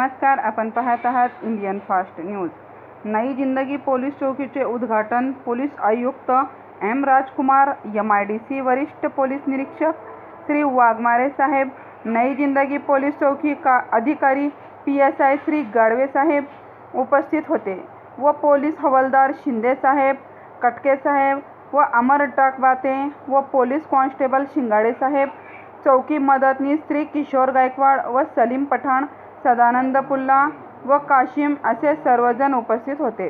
नमस्कार, आपण पाहत आहात इंडियन फास्ट न्यूज। नई जिंदगी पोलीस चौकीचे उद्घाटन पोलीस आयुक्त एम राजकुमार, MIDC वरिष्ठ पोलीस निरीक्षक श्री वाघमारे साहेब, नई जिंदगी पोलीस चौकी का अधिकारी PSI श्री गाडवे साहेब उपस्थित होते व पोलीस हवालदार शिंदे साहेब, कटके साहेब व अमर टाकबाते व पोलीस कॉन्स्टेबल शिंगाडे साहेब, चौकी मदतनीस श्री किशोर गायकवाड व सलीम पठाण, सदानंद पुल्ला व काशिम असे सर्वजण उपस्थित होते।